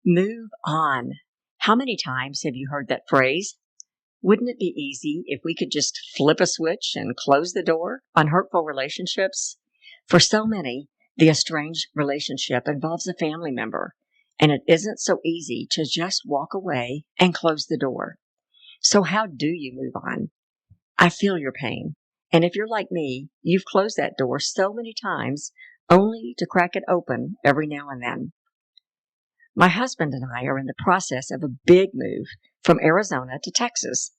Move on. How many times have you heard that phrase? Wouldn't it be easy if we could just flip a switch and close the door on hurtful relationships? For so many, the estranged relationship involves a family member, and it isn't so easy to just walk away and close the door. So how do you move on? I feel your pain. And if you're like me, you've closed that door so many times only to crack it open every now and then. My husband and I are in the process of a big move from Arizona to Texas,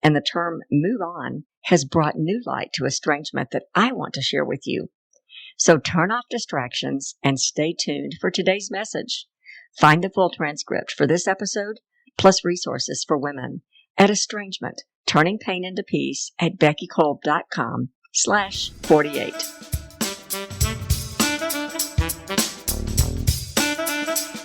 and the term move on has brought new light to estrangement that I want to share with you. So turn off distractions and stay tuned for today's message. Find the full transcript for this episode, plus resources for women at Estrangement, Turning Pain into Peace at beckykolb.com/48.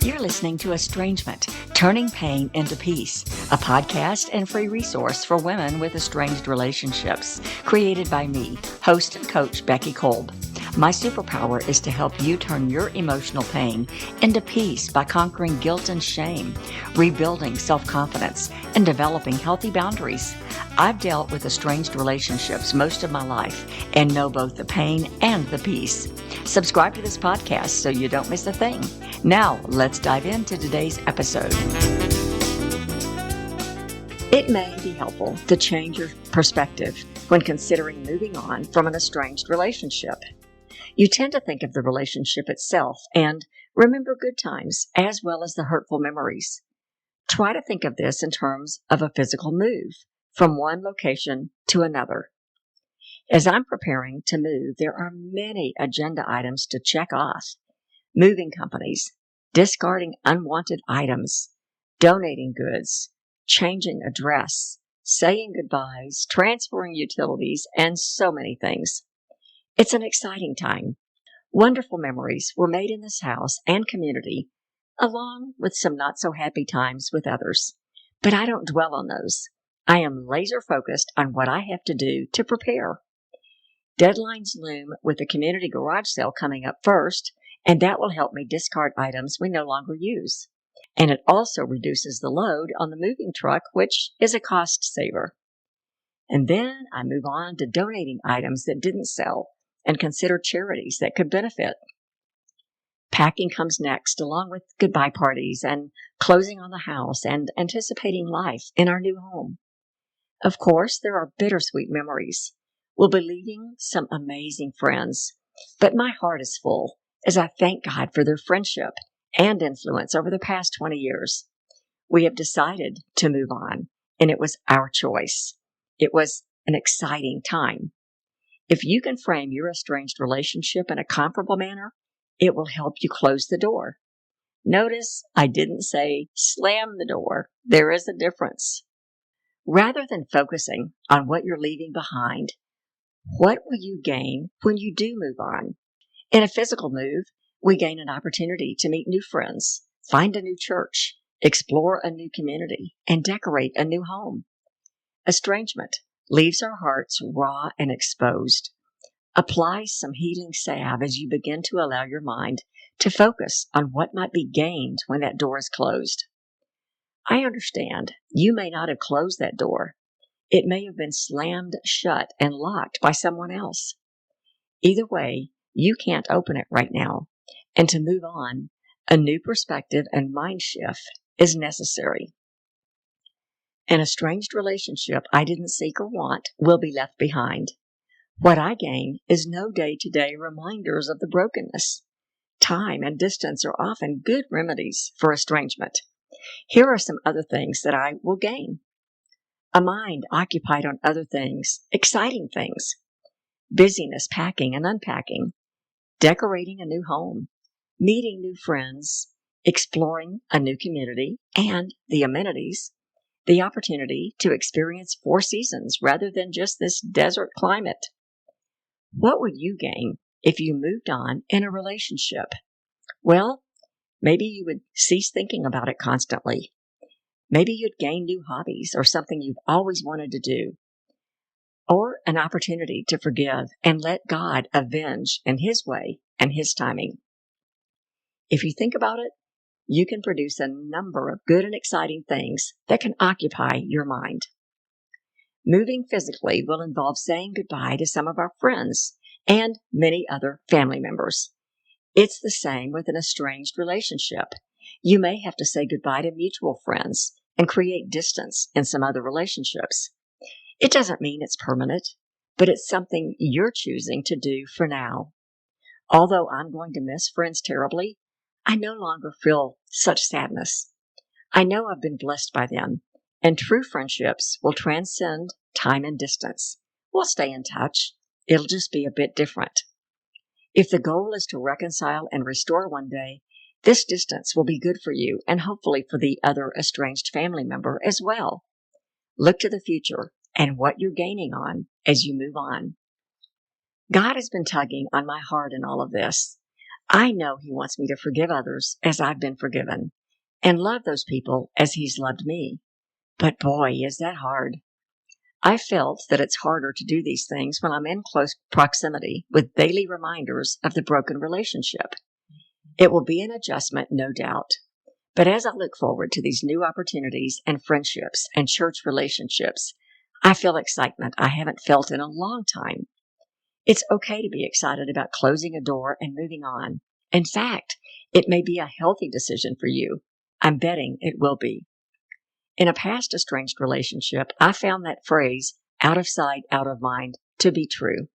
You're listening to Estrangement, Turning Pain into Peace, a podcast and free resource for women with estranged relationships, created by me, host and coach Becky Kolb. My superpower is to help you turn your emotional pain into peace by conquering guilt and shame, rebuilding self-confidence, and developing healthy boundaries. I've dealt with estranged relationships most of my life and know both the pain and the peace. Subscribe to this podcast so you don't miss a thing. Now, let's dive into today's episode. It may be helpful to change your perspective when considering moving on from an estranged relationship. You tend to think of the relationship itself and remember good times as well as the hurtful memories. Try to think of this in terms of a physical move from one location to another. As I'm preparing to move, there are many agenda items to check off. Moving companies, discarding unwanted items, donating goods, changing address, saying goodbyes, transferring utilities, and so many things. It's an exciting time. Wonderful memories were made in this house and community, along with some not-so-happy times with others. But I don't dwell on those. I am laser-focused on what I have to do to prepare. Deadlines loom with the community garage sale coming up first, and that will help me discard items we no longer use. And it also reduces the load on the moving truck, which is a cost saver. And then I move on to donating items that didn't sell and consider charities that could benefit. Packing comes next, along with goodbye parties and closing on the house and anticipating life in our new home. Of course, there are bittersweet memories. We'll be leaving some amazing friends, but my heart is full as I thank God for their friendship and influence over the past 20 years. We have decided to move on, and it was our choice. It was an exciting time. If you can frame your estranged relationship in a comparable manner, it will help you close the door. Notice I didn't say slam the door. There is a difference. Rather than focusing on what you're leaving behind, what will you gain when you do move on? In a physical move, we gain an opportunity to meet new friends, find a new church, explore a new community, and decorate a new home. Estrangement leaves our hearts raw and exposed. Apply some healing salve as you begin to allow your mind to focus on what might be gained when that door is closed. I understand you may not have closed that door. It may have been slammed shut and locked by someone else. Either way, you can't open it right now. And to move on, a new perspective and mind shift is necessary. An estranged relationship I didn't seek or want will be left behind. What I gain is no day-to-day reminders of the brokenness. Time and distance are often good remedies for estrangement. Here are some other things that I will gain. A mind occupied on other things, exciting things. Busyness packing and unpacking. Decorating a new home. Meeting new friends. Exploring a new community and the amenities. The opportunity to experience 4 seasons rather than just this desert climate. What would you gain if you moved on in a relationship? Well, maybe you would cease thinking about it constantly. Maybe you'd gain new hobbies or something you've always wanted to do. Or an opportunity to forgive and let God avenge in His way and His timing. If you think about it, you can produce a number of good and exciting things that can occupy your mind. Moving physically will involve saying goodbye to some of our friends and many other family members. It's the same with an estranged relationship. You may have to say goodbye to mutual friends and create distance in some other relationships. It doesn't mean it's permanent, but it's something you're choosing to do for now. Although I'm going to miss friends terribly, I no longer feel such sadness. I know I've been blessed by them, and true friendships will transcend time and distance. We'll stay in touch. It'll just be a bit different. If the goal is to reconcile and restore one day, this distance will be good for you and hopefully for the other estranged family member as well. Look to the future and what you're gaining on as you move on. God has been tugging on my heart in all of this. I know He wants me to forgive others as I've been forgiven and love those people as He's loved me. But boy, is that hard. I felt that it's harder to do these things when I'm in close proximity with daily reminders of the broken relationship. It will be an adjustment, no doubt. But as I look forward to these new opportunities and friendships and church relationships, I feel excitement I haven't felt in a long time. It's okay to be excited about closing a door and moving on. In fact, it may be a healthy decision for you. I'm betting it will be. In a past estranged relationship, I found that phrase, out of sight, out of mind, to be true.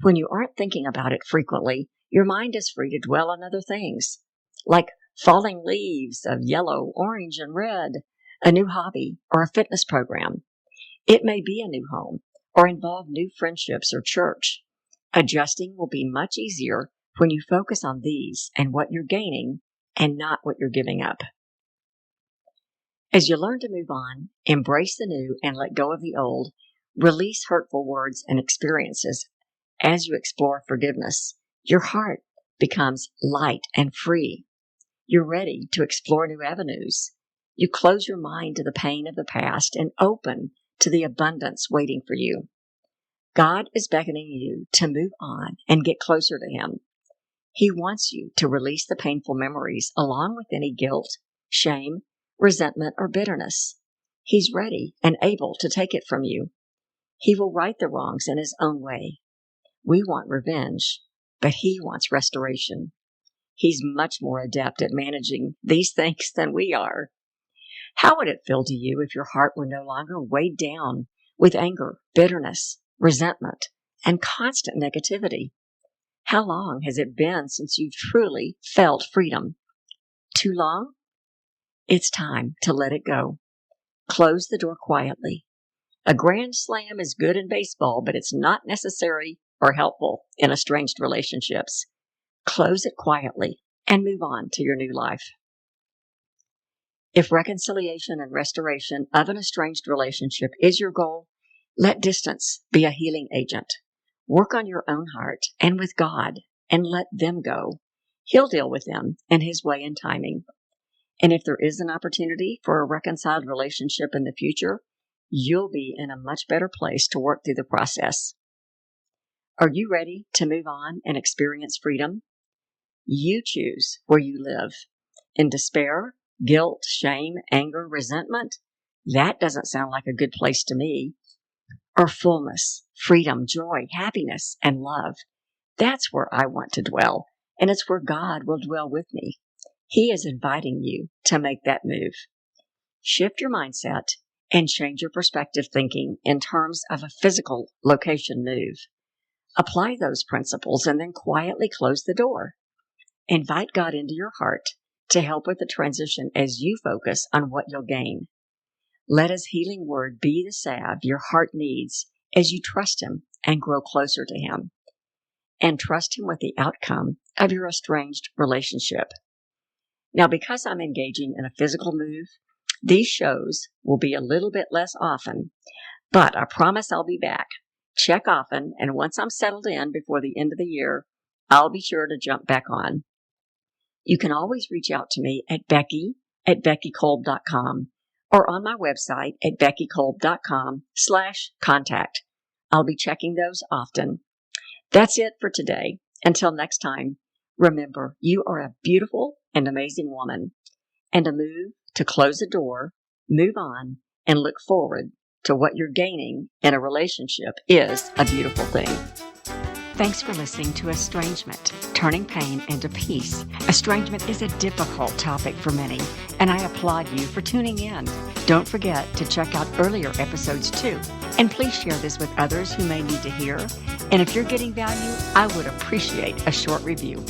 When you aren't thinking about it frequently, your mind is free to dwell on other things, like falling leaves of yellow, orange, and red, a new hobby, or a fitness program. It may be a new home, or involve new friendships or church. Adjusting will be much easier when you focus on these and what you're gaining and not what you're giving up. As you learn to move on, embrace the new and let go of the old, release hurtful words and experiences. As you explore forgiveness, your heart becomes light and free. You're ready to explore new avenues. You close your mind to the pain of the past and open to the abundance waiting for you. God is beckoning you to move on and get closer to Him. He wants you to release the painful memories along with any guilt, shame, resentment, or bitterness. He's ready and able to take it from you. He will right the wrongs in His own way. We want revenge, but He wants restoration. He's much more adept at managing these things than we are. How would it feel to you if your heart were no longer weighed down with anger, bitterness, resentment, and constant negativity? How long has it been since you've truly felt freedom? Too long? It's time to let it go. Close the door quietly. A grand slam is good in baseball, but it's not necessary or helpful in estranged relationships. Close it quietly and move on to your new life. If reconciliation and restoration of an estranged relationship is your goal, let distance be a healing agent. Work on your own heart and with God and let them go. He'll deal with them in His way and timing. And if there is an opportunity for a reconciled relationship in the future, you'll be in a much better place to work through the process. Are you ready to move on and experience freedom? You choose where you live. In despair, guilt, shame, anger, resentment? That doesn't sound like a good place to me. Or fullness, freedom, joy, happiness, and love? That's where I want to dwell, and it's where God will dwell with me. He is inviting you to make that move. Shift your mindset and change your perspective thinking in terms of a physical location move. Apply those principles and then quietly close the door. Invite God into your heart to help with the transition as you focus on what you'll gain. Let His healing word be the salve your heart needs as you trust Him and grow closer to Him. And trust Him with the outcome of your estranged relationship. Now, because I'm engaging in a physical move, these shows will be a little bit less often, but I promise I'll be back. Check often, and once I'm settled in before the end of the year, I'll be sure to jump back on. You can always reach out to me at becky@beckykolb.com or on my website at beckykolb.com/contact. I'll be checking those often. That's it for today. Until next time, remember, you are a beautiful and amazing woman. And a move to close a door, move on, and look forward to what you're gaining in a relationship is a beautiful thing. Thanks for listening to Estrangement, Turning Pain into Peace. Estrangement is a difficult topic for many, and I applaud you for tuning in. Don't forget to check out earlier episodes too, and please share this with others who may need to hear. And if you're getting value, I would appreciate a short review.